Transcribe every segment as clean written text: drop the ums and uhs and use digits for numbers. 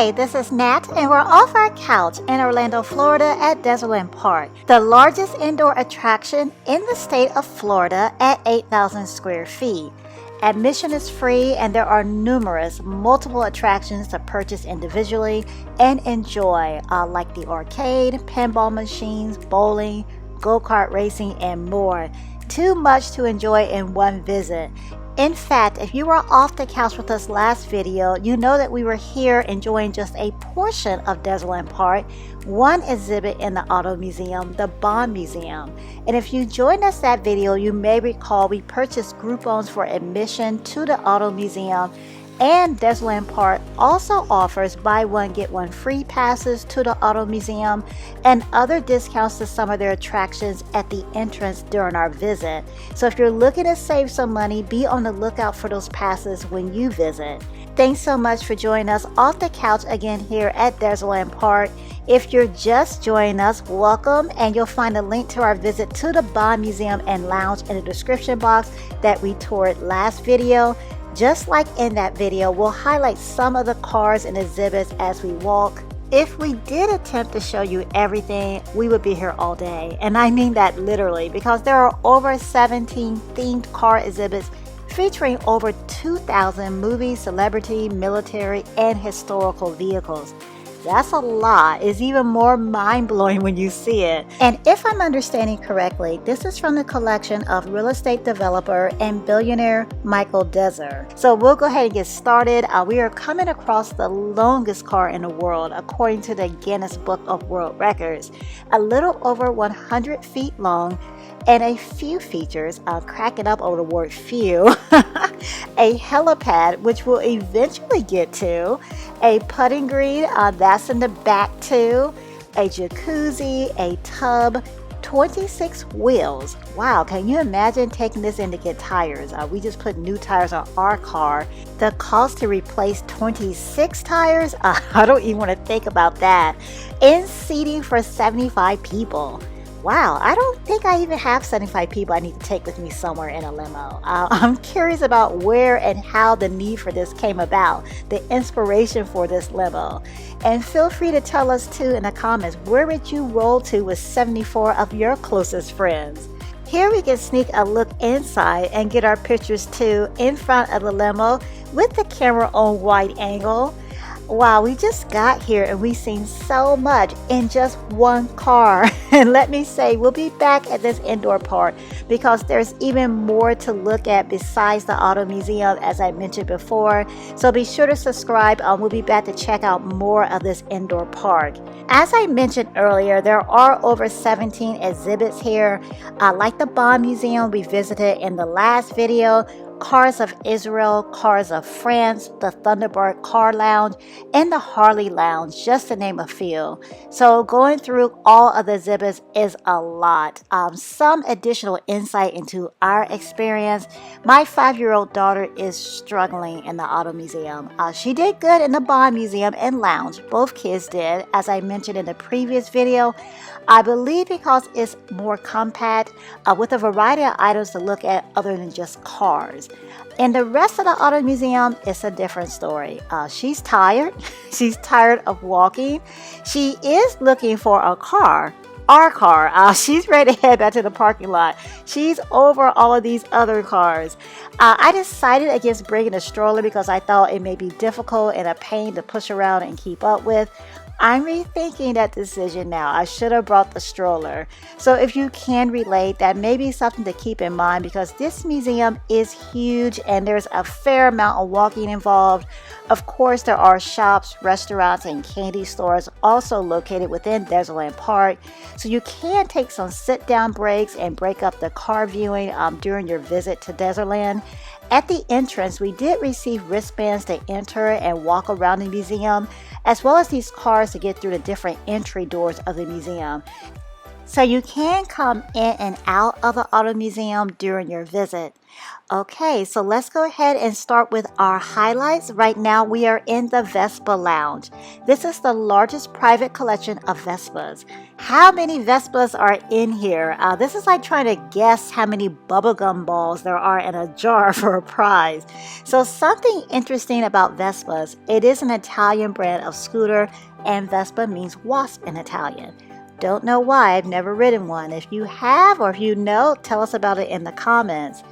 Hey, this is Nat, and we're off our couch in Orlando, Florida at Dezerland Park, the largest indoor attraction in the state of Florida at 8,000 square feet. Admission is free, and there are multiple attractions to purchase individually and enjoy, like the arcade, pinball machines, bowling, go-kart racing, and more. Too much to enjoy in one visit. In fact, if you were off the couch with us last video, you know that we were here enjoying just a portion of Dezerland Park, one exhibit in the Auto Museum, the Bond Museum. And if you joined us that video, you may recall we purchased Groupons for admission to the Auto Museum, and Dezerland Park also offers buy one get one free passes to the Auto Museum and other discounts to some of their attractions at the entrance during our visit. So if you're looking to save some money, be on the lookout for those passes when you visit. Thanks so much for joining us off the couch again here at Dezerland Park. If you're just joining us, welcome, and you'll find a link to our visit to the Bond Museum and Lounge in the description box that we toured last video. Just like in that video, we'll highlight some of the cars and exhibits as we walk. If we did attempt to show you everything, we would be here all day. And I mean that literally, because there are over 17 themed car exhibits featuring over 2,000 movie, celebrity, military, and historical vehicles. That's a lot. It's even more mind-blowing when you see it. And if I'm understanding correctly, this is from the collection of real estate developer and billionaire Michael Dezer. So we'll go ahead and get started. We are coming across the longest car in the world, according to the Guinness Book of World Records. A little over 100 feet long, and a few features, cracking up over the word few, a helipad, which we'll eventually get to, a putting green, that's in the back too, a jacuzzi, a tub, 26 wheels. Wow, can you imagine taking this in to get tires? We just put new tires on our car. The cost to replace 26 tires, I don't even want to think about that. And seating for 75 people. Wow, I don't think I even have 75 people I need to take with me somewhere in a limo. I'm curious about where and how the need for this came about, the inspiration for this limo. And feel free to tell us too in the comments, where would you roll to with 74 of your closest friends? Here we can sneak a look inside and get our pictures too in front of the limo with the camera on wide angle. Wow, we just got here and we've seen so much in just one car. And let me say, we'll be back at this indoor park because there's even more to look at besides the Auto Museum, as I mentioned before. So be sure to subscribe. We'll be back to check out more of this indoor park. As I mentioned earlier, there are over 17 exhibits here. Like the Bond Museum we visited in the last video, Cars of Israel, Cars of France, the Thunderbird Car Lounge, and the Harley Lounge, just to name a few. So going through all of the exhibits is a lot. Some additional insight into our experience. My 5-year-old daughter is struggling in the Auto Museum. She did good in the Bond Museum and Lounge. Both kids did, as I mentioned in the previous video. I believe because it's more compact, with a variety of items to look at other than just cars. In the rest of the Auto Museum, it's a different story. She's tired. She's tired of walking. She is looking for a car. Our car. She's ready to head back to the parking lot. She's over all of these other cars. I decided against bringing a stroller because I thought it may be difficult and a pain to push around and keep up with. I'm rethinking that decision now. I should have brought the stroller. So if you can relate, that may be something to keep in mind because this museum is huge and there's a fair amount of walking involved. Of course, there are shops, restaurants, and candy stores also located within Dezerland Park. So you can take some sit-down breaks and break up the car viewing during your visit to Dezerland. At the entrance, we did receive wristbands to enter and walk around the museum, as well as these cards to get through the different entry doors of the museum. So you can come in and out of the auto museum during your visit. Okay, so let's go ahead and start with our highlights. Right now we are in the Vespa Lounge. This is the largest private collection of Vespas. How many Vespas are in here? This is like trying to guess how many bubblegum balls there are in a jar for a prize. So something interesting about Vespas, it is an Italian brand of scooter, and Vespa means wasp in Italian. Don't know why, I've never ridden one. If you have or if you know, tell us about it in the comments.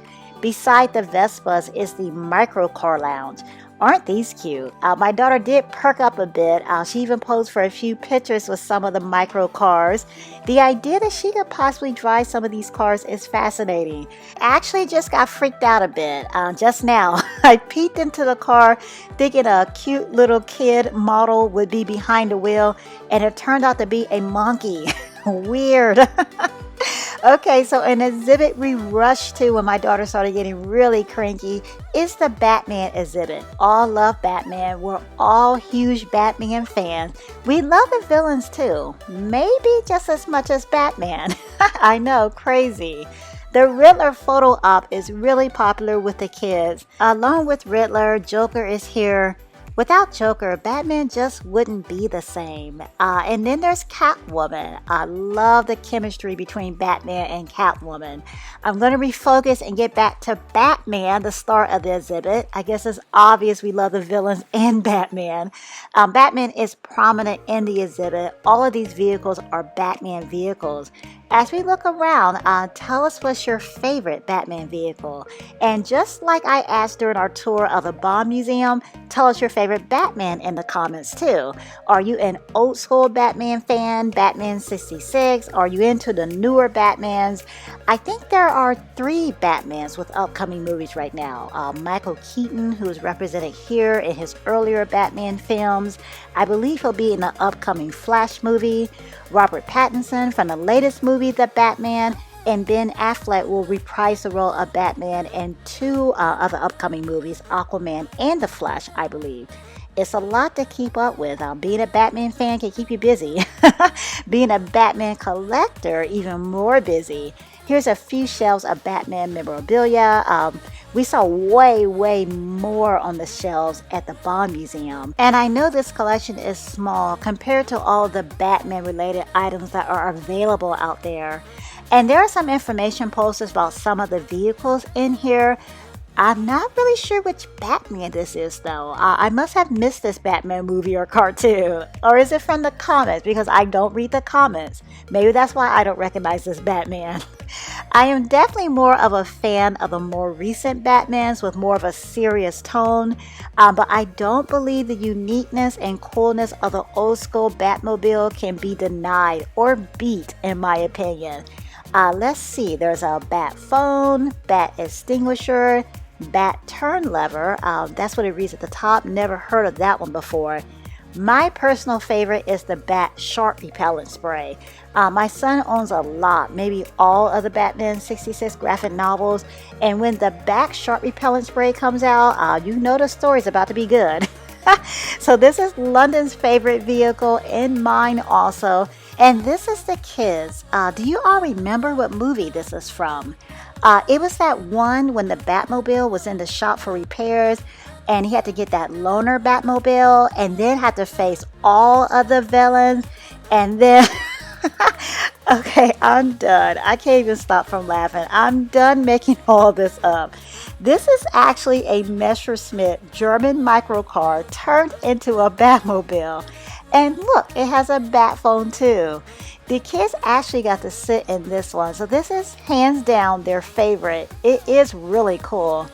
Beside the Vespas is the microcar lounge. Aren't these cute? My daughter did perk up a bit. She even posed for a few pictures with some of the micro cars. The idea that she could possibly drive some of these cars is fascinating. I actually just got freaked out a bit just now. I peeked into the car thinking a cute little kid model would be behind the wheel, and it turned out to be a monkey. Weird. Okay, so an exhibit we rushed to when my daughter started getting really cranky is the Batman exhibit. All love Batman. We're all huge Batman fans. We love the villains too. Maybe just as much as Batman. I know, crazy. The Riddler photo op is really popular with the kids. Along with Riddler, Joker is here. Without Joker, Batman just wouldn't be the same. And then there's Catwoman. I love the chemistry between Batman and Catwoman. I'm going to refocus and get back to Batman, the star of the exhibit. I guess it's obvious we love the villains and Batman. Batman is prominent in the exhibit. All of these vehicles are Batman vehicles. As we look around, tell us what's your favorite Batman vehicle. And just like I asked during our tour of the Bond Museum, tell us your favorite Batman in the comments too. Are you an old school Batman fan, Batman 66? Are you into the newer Batmans? I think there are 3 Batmans with upcoming movies right now. Michael Keaton, who is represented here in his earlier Batman films. I believe he'll be in the upcoming Flash movie. Robert Pattinson from the latest movie, The Batman, and Ben Affleck will reprise the role of Batman in 2 other upcoming movies, Aquaman and The Flash, I believe. It's a lot to keep up with. Being a Batman fan can keep you busy. Being a Batman collector, even more busy. Here's a few shelves of Batman memorabilia. We saw way more on the shelves at the Bond Museum. And I know this collection is small compared to all the Batman related items that are available out there. And there are some information posters about some of the vehicles in here. I'm not really sure which Batman this is though. I must have missed this Batman movie or cartoon. Or is it from the comments? Because I don't read the comments. Maybe that's why I don't recognize this Batman. I am definitely more of a fan of the more recent Batmans with more of a serious tone. But I don't believe the uniqueness and coolness of the old school Batmobile can be denied or beat in my opinion. Let's see. There's a Bat phone, Bat extinguisher, Bat turn lever. That's what it reads at the top. Never heard of that one before. My personal favorite is the Bat shark repellent spray. My son owns a lot, maybe all of the Batman 66 graphic novels. And when the Bat shark repellent spray comes out, you know the story's about to be good. So this is London's favorite vehicle and mine also. And this is the kids. Do you all remember what movie this is from? It was that one when the Batmobile was in the shop for repairs and he had to get that loaner Batmobile and then had to face all of the villains and then... Okay, I'm done. I can't even stop from laughing. I'm done making all this up. This is actually a Messerschmitt German microcar turned into a Batmobile. And look, it has a Bat phone too. The kids actually got to sit in this one, so this is hands down their favorite. It is really cool.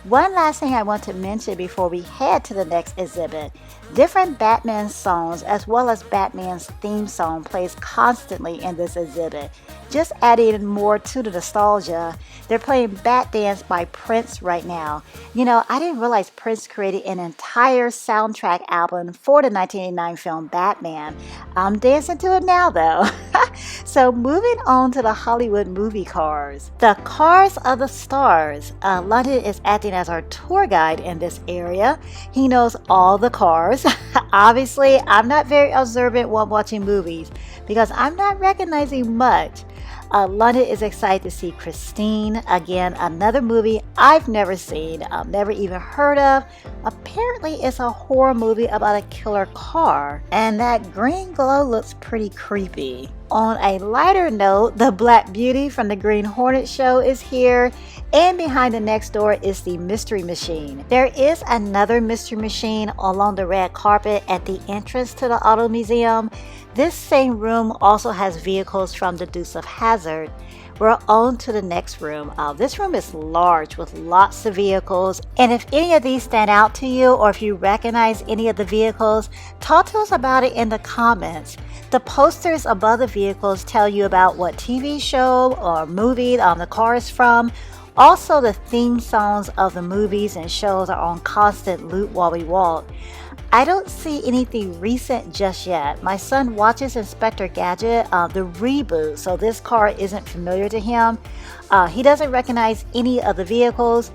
One last thing I want to mention before we head to the next exhibit. Different Batman songs as well as Batman's theme song plays constantly in this exhibit. Just adding more to the nostalgia. They're playing Bat Dance by Prince right now. You know, I didn't realize Prince created an entire soundtrack album for the 1989 film Batman. I'm dancing to it now though. So moving on to the Hollywood movie cars. The Cars of the Stars. London is acting as our tour guide in this area. He knows all the cars. Obviously, I'm not very observant while watching movies, because I'm not recognizing much. London is excited to see Christine. Again, another movie I've never seen, never even heard of. Apparently, it's a horror movie about a killer car, and that green glow looks pretty creepy. On a lighter note, the Black Beauty from the Green Hornet show is here, and behind the next door is the Mystery Machine. There is another Mystery Machine along the red carpet at the entrance to the Auto Museum. This same room also has vehicles from the Dukes of Hazzard. We're on to the next room. This room is large with lots of vehicles, and if any of these stand out to you or if you recognize any of the vehicles, talk to us about it in the comments. The posters above the vehicles tell you about what TV show or movie the car is from. Also, the theme songs of the movies and shows are on constant loop while we walk. I don't see anything recent just yet. My son watches Inspector Gadget, the reboot, so this car isn't familiar to him. He doesn't recognize any of the vehicles.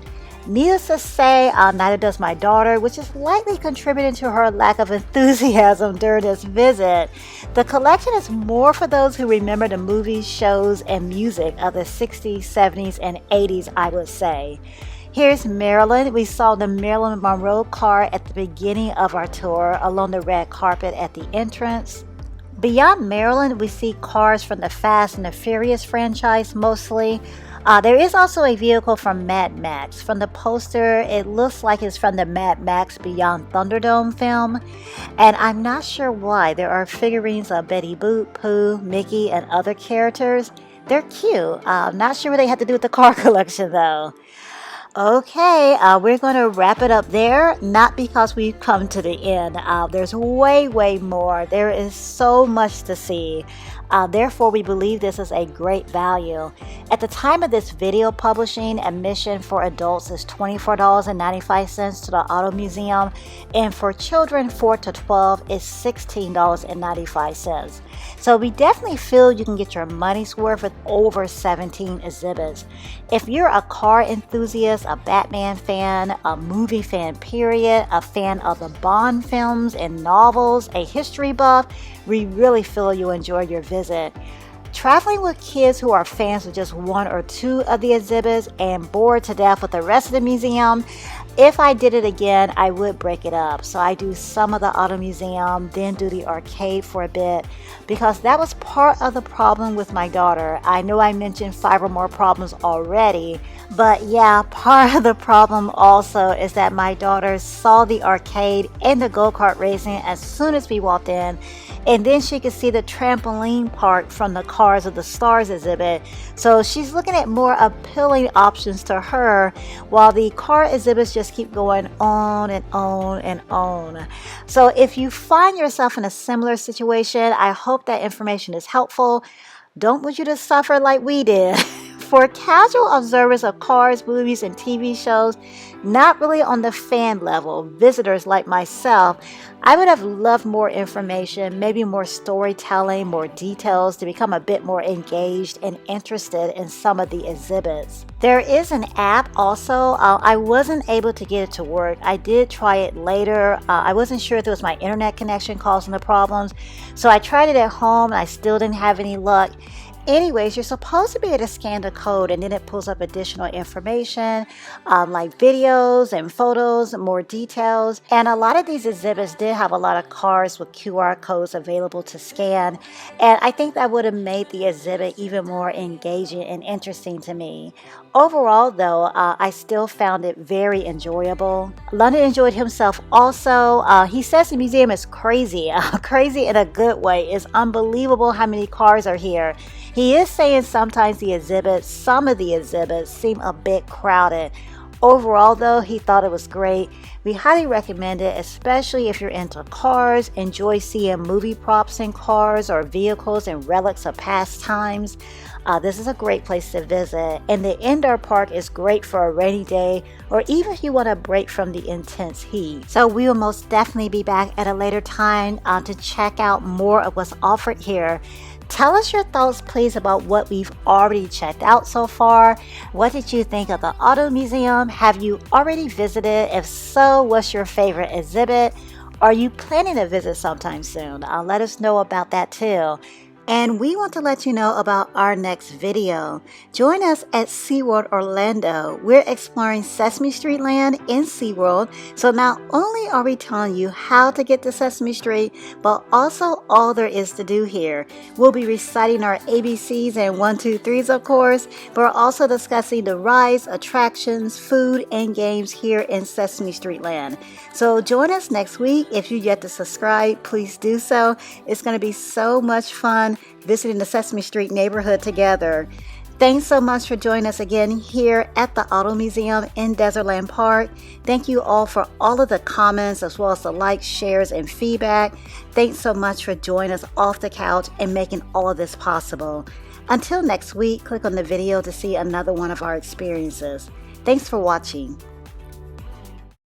Needless to say, neither does my daughter, which is likely contributing to her lack of enthusiasm during this visit. The collection is more for those who remember the movies, shows, and music of the 60s, 70s, and 80s, I would say. Here's Marilyn. We saw the Marilyn Monroe car at the beginning of our tour along the red carpet at the entrance. Beyond Marilyn, we see cars from the Fast and the Furious franchise mostly. There is also a vehicle from Mad Max. From the poster, it looks like it's from the Mad Max Beyond Thunderdome film. And I'm not sure why. There are figurines of Betty Boop, Pooh, Mickey, and other characters. They're cute. Not sure what they had to do with the car collection though. Okay, we're going to wrap it up there, not because we've come to the end. There's way more. There is so much to see. Therefore, we believe this is a great value. At the time of this video publishing, admission for adults is $24.95 to the Auto Museum, and for children 4 to 12 is $16.95. So we definitely feel you can get your money's worth with over 17 exhibits. If you're a car enthusiast, a Batman fan, a movie fan period, a fan of the Bond films and novels, a history buff, we really feel you enjoy your visit. Traveling with kids who are fans of just one or two of the exhibits and bored to death with the rest of the museum, if I did it again, I would break it up. So I do some of the Auto Museum, then do the arcade for a bit, because that was part of the problem with my daughter. I know I mentioned 5 or more problems already, but yeah, part of the problem also is that my daughter saw the arcade and the go-kart racing as soon as we walked in, and then she could see the trampoline park from the Cars of the Stars exhibit. So she's looking at more appealing options to her, while the car exhibits just keep going on and on and on. So if you find yourself in a similar situation, I hope that information is helpful. Don't want you to suffer like we did. For casual observers of cars, movies, and TV shows, not really on the fan level, visitors like myself, I would have loved more information, maybe more storytelling, more details to become a bit more engaged and interested in some of the exhibits. There is an app also. I wasn't able to get it to work. I did try it later. I wasn't sure if it was my internet connection causing the problems. So I tried it at home and I still didn't have any luck. Anyways, you're supposed to be able to scan the code and then it pulls up additional information like videos and photos, more details. And a lot of these exhibits did have a lot of cars with QR codes available to scan. And I think that would have made the exhibit even more engaging and interesting to me. Overall, though, I still found it very enjoyable. London enjoyed himself also. He says the museum is crazy, crazy in a good way. It's unbelievable how many cars are here. He is saying sometimes some of the exhibits seem a bit crowded. Overall, though, he thought it was great. We highly recommend it, especially if you're into cars, enjoy seeing movie props in cars or vehicles and relics of past times. This is a great place to visit, and the indoor park is great for a rainy day or even if you want a break from the intense heat. So we will most definitely be back at a later time to check out more of what's offered here. Tell us your thoughts, please, about what we've already checked out so far. What did you think of the Auto Museum? Have you already visited? If so, what's your favorite exhibit? Are you planning to visit sometime soon? Let us know about that too. And we want to let you know about our next video. Join us at SeaWorld Orlando. We're exploring Sesame Street Land in SeaWorld. So not only are we telling you how to get to Sesame Street, but also all there is to do here. We'll be reciting our ABCs and 1, 2, 3s, of course, but we're also discussing the rides, attractions, food, and games here in Sesame Street Land. So join us next week. If you've yet to subscribe, please do so. It's going to be so much fun visiting the Sesame Street neighborhood together. Thanks so much for joining us again here at the Auto Museum in Dezerland Park. Thank you all for all of the comments as well as the likes, shares, and feedback. Thanks so much for joining us off the couch and making all of this possible. Until next week, click on the video to see another one of our experiences. Thanks for watching.